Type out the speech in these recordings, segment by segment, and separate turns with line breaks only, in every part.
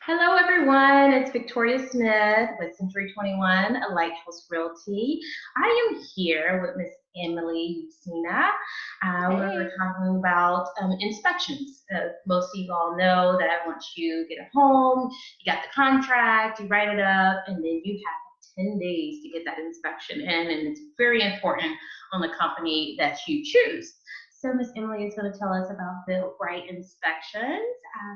Hello, everyone. It's Victoria Smith with Century 21, a Lighthouse Realty. I am here with Miss Emily Usina. We're
Hey.
talking about inspections. Most of you all know that once you get a home, you got the contract, you write it up, and then you have 10 days to get that inspection in, and it's very important on the company that you choose. So Miss Emily is going to tell us about BiltRite Inspections.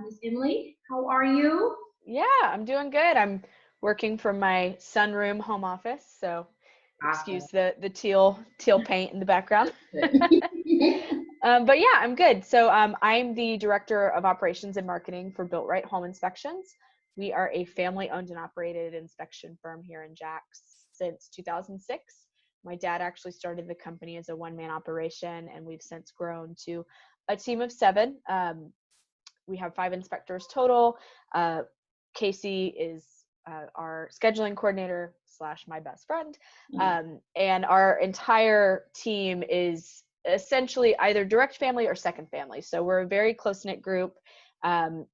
Miss Emily, how are you?
Yeah, I'm doing good. I'm working from my sunroom home office, so
Awesome.
excuse the teal paint in the background.
Good.
But yeah, I'm good. So I'm the director of operations and marketing for BiltRite Home Inspections. We are a family-owned and operated inspection firm here in Jax since 2006. My dad actually started the company as a one-man operation, and we've since grown to a team of 7. We have 5 inspectors total. Uh, Casey is our scheduling coordinator slash my best friend. And our entire team is essentially either direct family or second family. So we're a very close knit group. And,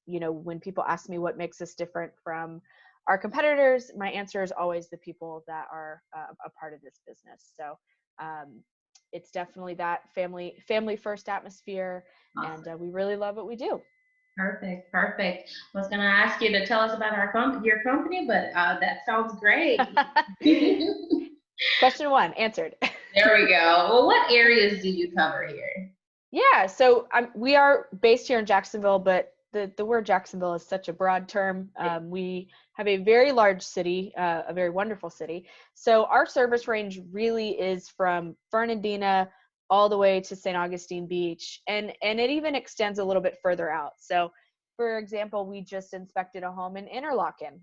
when people ask me what makes us different from our competitors, my answer is always the people that are a part of this business. So it's definitely that family first atmosphere, and
Awesome.
we really love what we do.
Perfect. Perfect. I was going to ask you to tell us about your company, but that sounds great.
Question 1 answered.
There we go. Well, what areas do you cover here?
Yeah, so we are based here in Jacksonville, but the word Jacksonville is such a broad term. We have a very large city, a very wonderful city. So our service range really is from Fernandina all the way to St. Augustine Beach, and it even extends a little bit further out. So, for example, we just inspected a home in Interlaken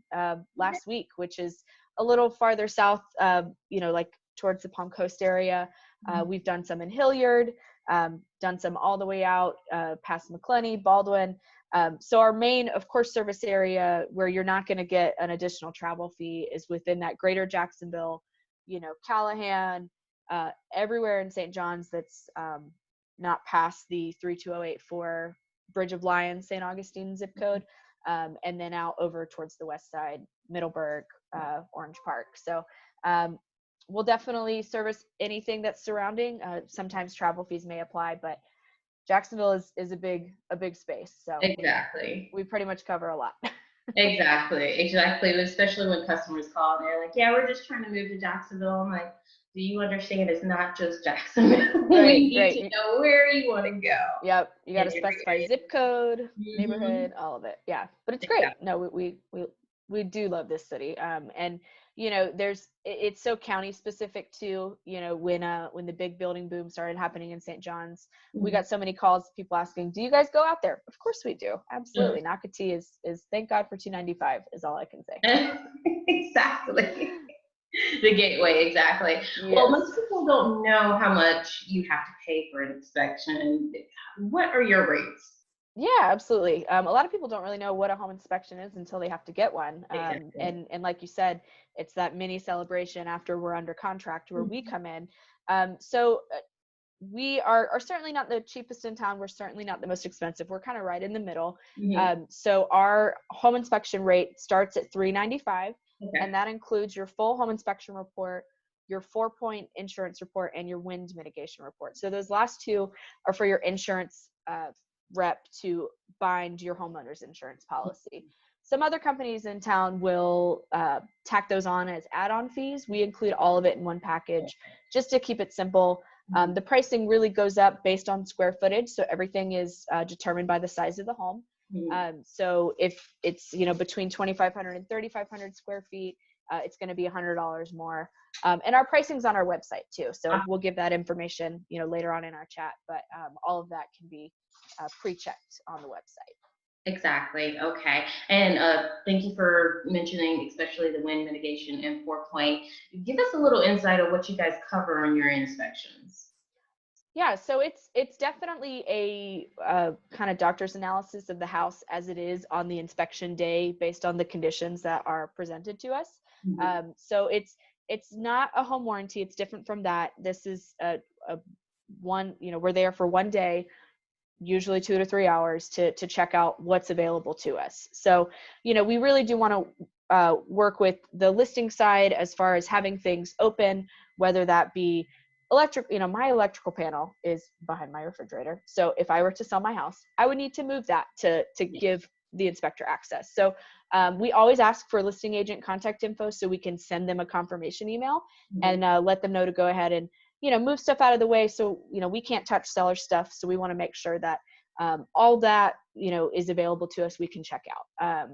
last week, which is a little farther south, like towards the Palm Coast area. We've done some in Hilliard. Done some all the way out past McClenny, Baldwin. So our main, of course, service area where you're not going to get an additional travel fee is within that greater Jacksonville, Callahan, everywhere in St. John's that's not past the 32084 Bridge of Lions, St. Augustine zip code, and then out over towards the west side, Middleburg, Orange Park. So we'll definitely service anything that's surrounding. Sometimes travel fees may apply, but Jacksonville is a big space, so
Exactly.
we pretty much cover a lot.
Exactly. Especially when customers call and they're like, "Yeah, we're just trying to move to Jacksonville." I'm like, "Do you understand? It's not just Jacksonville. We
Right,
need to
right.
know where you want to go."
Yep, you got
In
to
every
specify
area.
zip code,
Mm-hmm.
neighborhood, all of it. Yeah, but it's great.
Exactly.
No, we do love this city. And it's so county specific too. When the big building boom started happening in St. John's, we got so many calls, people asking, "Do you guys go out there?" Of course we do. Absolutely. Nocatee is thank God for 295 is all I can say.
Exactly. The gateway, exactly. Well,
Yes.
most people don't know how much you have to pay for an inspection. What are your rates?
Yeah, absolutely. A lot of people don't really know what a home inspection is until they have to get one.
Exactly.
And like you said, it's that mini celebration after we're under contract where we come in. So we are certainly not the cheapest in town. We're certainly not the most expensive. We're kind of right in the middle.
Hmm.
So our home inspection rate starts at $395,
Okay.
and that includes your full home inspection report, your 4-point insurance report, and your wind mitigation report. So those last two are for your insurance rep to bind your homeowner's insurance policy. Some other companies in town will tack those on as add-on fees. We include all of it in one package just to keep it simple. The pricing really goes up based on square footage, so everything is determined by the size of the home.
Mhm.
So if it's between 2,500 and 3,500 square feet, it's going to be $100 more. And our pricing's on our website too, so we'll give that information later on in our chat. But all of that can be pre-checked on the website.
Exactly. Okay. And thank you for mentioning, especially the wind mitigation and 4-point. Give us a little insight of what you guys cover on your inspections.
Yeah, so it's definitely a kind of doctor's analysis of the house as it is on the inspection day based on the conditions that are presented to us.
Mhm.
So it's not a home warranty. It's different from that. This is a one, we're there for one day. usually 2 to 3 hours to check out what's available to us. So, we really do want to work with the listing side as far as having things open, whether that be my electrical panel is behind my refrigerator. So if I were to sell my house, I would need to move that to give the inspector access. So we always ask for listing agent contact info so we can send them a confirmation email and let them know to go ahead and, move stuff out of the way. So, we can't touch seller stuff. So we want to make sure that all that, is available to us, we can check out.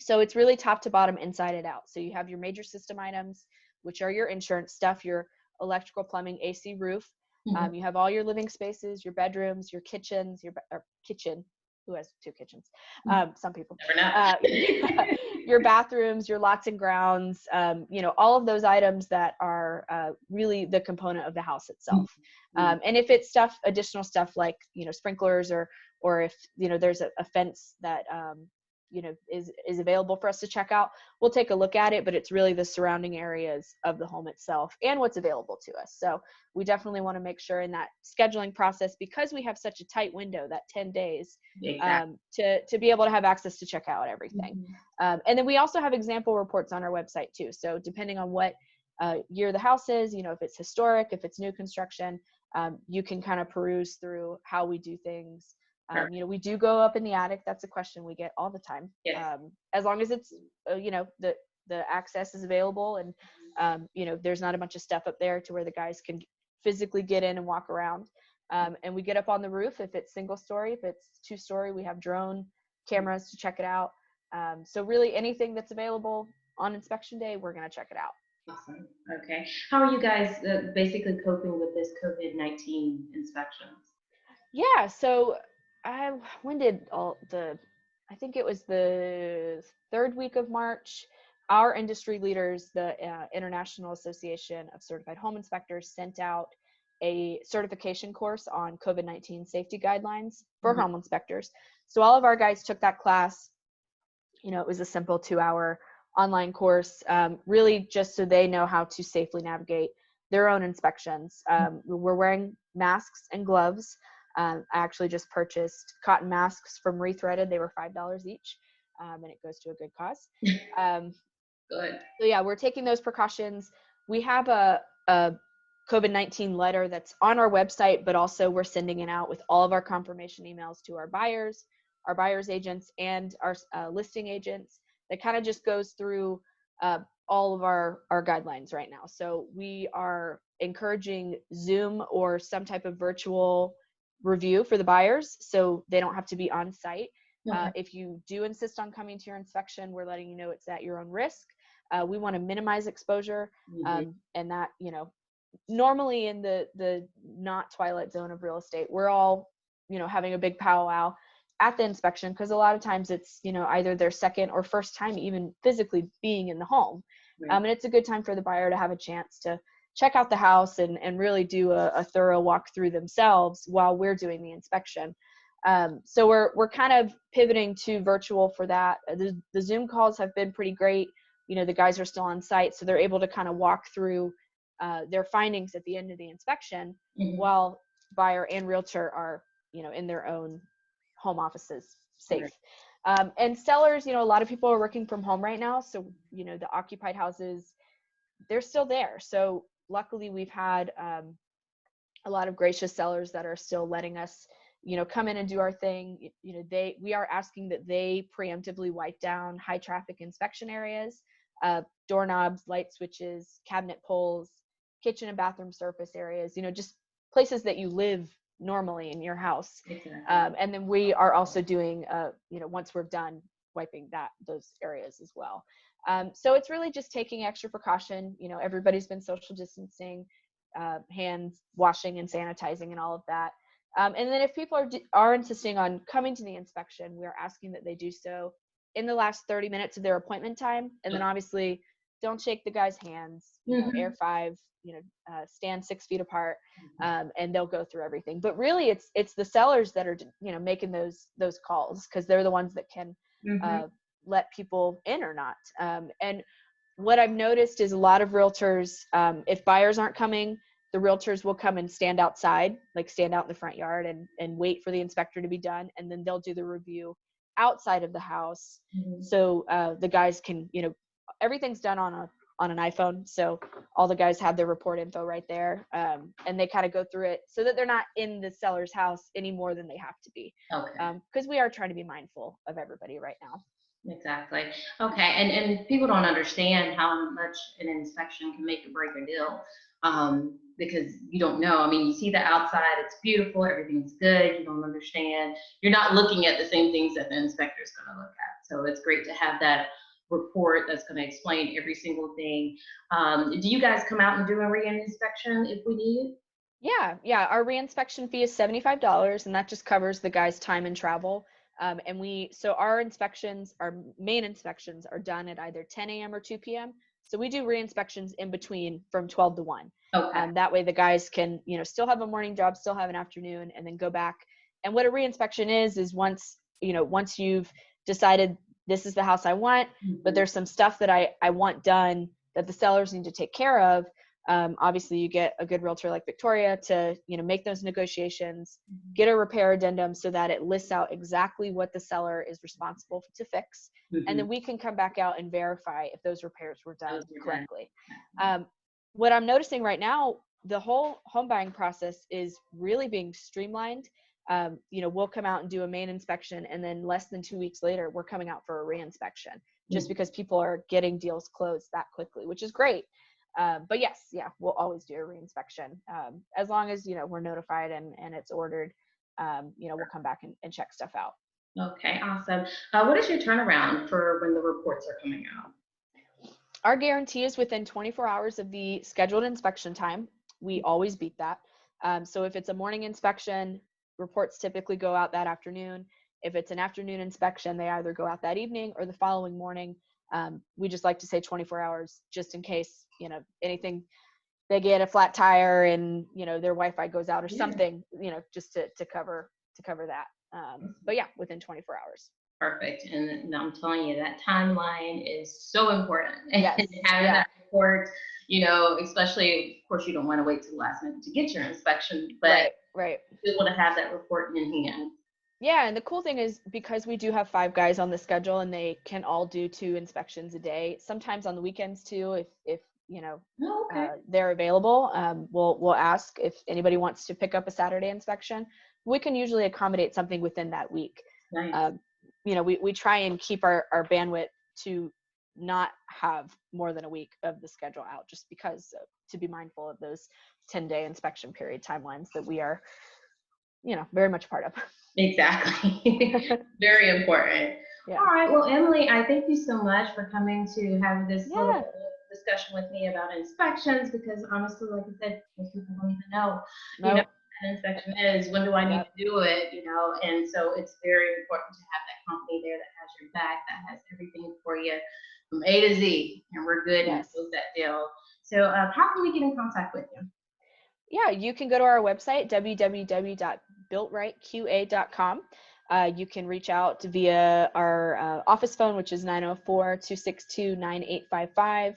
So it's really top to bottom, inside and out. So you have your major system items, which are your insurance stuff, your electrical, plumbing, AC, roof. You have all your living spaces, your bedrooms, your kitchens, your kitchen. Who has 2 kitchens? Some people. Your bathrooms, your lots and grounds, all of those items that are really the component of the house itself. And if it's additional stuff like, sprinklers or if, there's a fence that, is available for us to check out, we'll take a look at it, but it's really the surrounding areas of the home itself and what's available to us. So we definitely want to make sure in that scheduling process, because we have such a tight window, that 10 days, to be able to have access to check out everything. And then we also have example reports on our website too. So depending on what year the house is, if it's historic, if it's new construction, you can kind of peruse through how we do things. We do go up in the attic. That's a question we get all the time.
Yes.
As long as it's, the access is available and, there's not a bunch of stuff up there to where the guys can physically get in and walk around. And we get up on the roof if it's single story. If it's 2-story, we have drone cameras to check it out. So really anything that's available on inspection day, we're going to check it out.
Awesome. Okay. How are you guys basically coping with this COVID-19 inspections?
Yeah. So I think it was the 3rd week of March, our industry leaders, the International Association of Certified Home Inspectors, sent out a certification course on COVID-19 safety guidelines for home inspectors. So all of our guys took that class. It was a simple 2-hour online course, really just so they know how to safely navigate their own inspections. We're wearing masks and gloves. I actually just purchased cotton masks from Rethreaded. They were $5 each, and it goes to a good cause.
Good.
So yeah, we're taking those precautions. We have a COVID-19 letter that's on our website, but also we're sending it out with all of our confirmation emails to our buyers agents, and our listing agents. That kind of just goes through all of our guidelines right now. So we are encouraging Zoom or some type of virtual review for the buyers, so they don't have to be on site. If you do insist on coming to your inspection, we're letting you know it's at your own risk. We want to minimize exposure, and that, normally in the not twilight zone of real estate, we're all, having a big powwow at the inspection, because a lot of times it's, either their second or first time even physically being in the home. And it's a good time for the buyer to have a chance to check out the house and really do a thorough walkthrough themselves while we're doing the inspection. So we're kind of pivoting to virtual for that. The Zoom calls have been pretty great. The guys are still on site, so they're able to kind of walk through their findings at the end of the inspection, while buyer and realtor are, in their own home offices, safe. And sellers, a lot of people are working from home right now. So, the occupied houses, they're still there. So luckily we've had a lot of gracious sellers that are still letting us, come in and do our thing. We are asking that they preemptively wipe down high traffic inspection areas, doorknobs, light switches, cabinet poles, kitchen and bathroom surface areas, just places that you live normally in your house. And then we are also doing, once we're done, wiping those areas as well. So it's really just taking extra precaution. Everybody's been social distancing, hand washing and sanitizing and all of that. And then if people are insisting on coming to the inspection, we're asking that they do so in the last 30 minutes of their appointment time. And then obviously don't shake the guy's hands, air 5, stand 6 feet apart, and they'll go through everything. But really it's the sellers that are, making those calls, because they're the ones that can let people in or not. And what I've noticed is a lot of realtors, if buyers aren't coming, the realtors will come and stand outside, like stand out in the front yard and wait for the inspector to be done. And then they'll do the review outside of the house. So the guys can, everything's done on an iPhone. So all the guys have their report info right there. And they kind of go through it so that they're not in the seller's house any more than they have to be.
Okay.
Because we are trying to be mindful of everybody right now.
Exactly. Okay. And people don't understand how much an inspection can make or break a deal. Because you don't know. I mean, you see the outside, it's beautiful, everything's good, you don't understand. You're not looking at the same things that the inspector is going to look at. So it's great to have that report that's going to explain every single thing. Do you guys come out and do a re-inspection if we need it?
Yeah. Our re-inspection fee is $75, and that just covers the guy's time and travel. So our inspections, our main inspections are done at either 10 a.m. or 2 p.m. So we do re-inspections in between from 12 to 1.
Okay.
That way the guys can, still have a morning job, still have an afternoon, and then go back. And what a re-inspection is once you've decided this is the house I want, but there's some stuff that I want done that the sellers need to take care of. Obviously you get a good realtor like Victoria to, make those negotiations, get a repair addendum so that it lists out exactly what the seller is responsible to fix. And then we can come back out and verify if those repairs were done correctly. What I'm noticing right now, the whole home buying process is really being streamlined. We'll come out and do a main inspection, and then less than 2 weeks later, we're coming out for a re-inspection just because people are getting deals closed that quickly, which is great. But yes, we'll always do a re-inspection. As long as, we're notified and it's ordered, we'll come back and check stuff out.
Okay, awesome. What is your turnaround for when the reports are coming out?
Our guarantee is within 24 hours of the scheduled inspection time. We always beat that. So if it's a morning inspection, reports typically go out that afternoon. If it's an afternoon inspection, they either go out that evening or the following morning. We just like to say 24 hours just in case, anything, they get a flat tire and, their Wi-Fi goes out or something, just to cover that. But within 24 hours.
Perfect. And I'm telling you, that timeline is so important.
Yes.
And having that report, especially, of course, you don't want to wait till the last minute to get your inspection, but
right.
You want to have that report in hand.
Yeah, and the cool thing is because we do have 5 guys on the schedule and they can all do 2 inspections a day, sometimes on the weekends too, if they're available. We'll ask if anybody wants to pick up a Saturday inspection. We can usually accommodate something within that week.
Nice.
We try and keep our bandwidth to not have more than a week of the schedule out, just because to be mindful of those 10-day inspection period timelines that we are, very much part of.
Exactly. Very important. Yeah. All right. Well, Emily, I thank you so much for coming to have this little discussion with me about inspections, because honestly, like I said, most people don't even know, what an inspection is. When do I need to do it? And so it's very important to have that company there that has your back, that has everything for you from A to Z, and we're good and close that deal. So how can we get in contact with you?
Yeah, you can go to our website, www.BiltRiteQA.com. You can reach out via our office phone, which is 904-262-9855.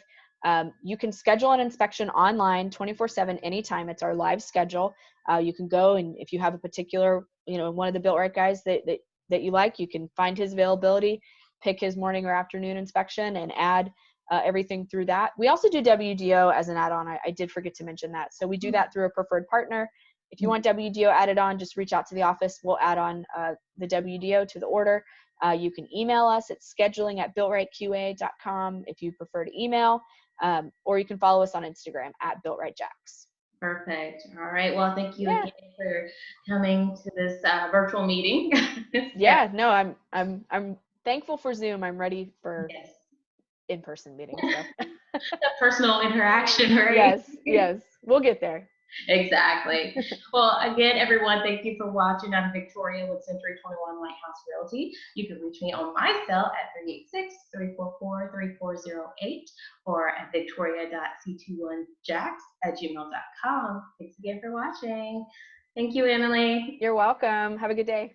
You can schedule an inspection online 24/7 anytime. It's our live schedule. You can go, and if you have a particular, one of the BiltRite guys that you like, you can find his availability, pick his morning or afternoon inspection, and add everything through that. We also do WDO as an add-on. I did forget to mention that. So we do that through a preferred partner. If you want WDO added on, just reach out to the office. We'll add on the WDO to the order. You can email us at scheduling@BiltRiteQA.com if you prefer to email, or you can follow us on Instagram at BiltRiteJax.
Perfect. All right. Well, thank you again for coming to this virtual meeting.
No, I'm thankful for Zoom. I'm ready for in-person meetings. So.
That personal interaction, right?
Yes. We'll get there.
Exactly. Well, again, everyone, thank you for watching. I'm Victoria with Century 21 Lighthouse Realty. You can reach me on my cell at 386-344-3408 or at victoria.c21jax@gmail.com. Thanks again for watching. Thank you, Emily.
You're welcome. Have a good day.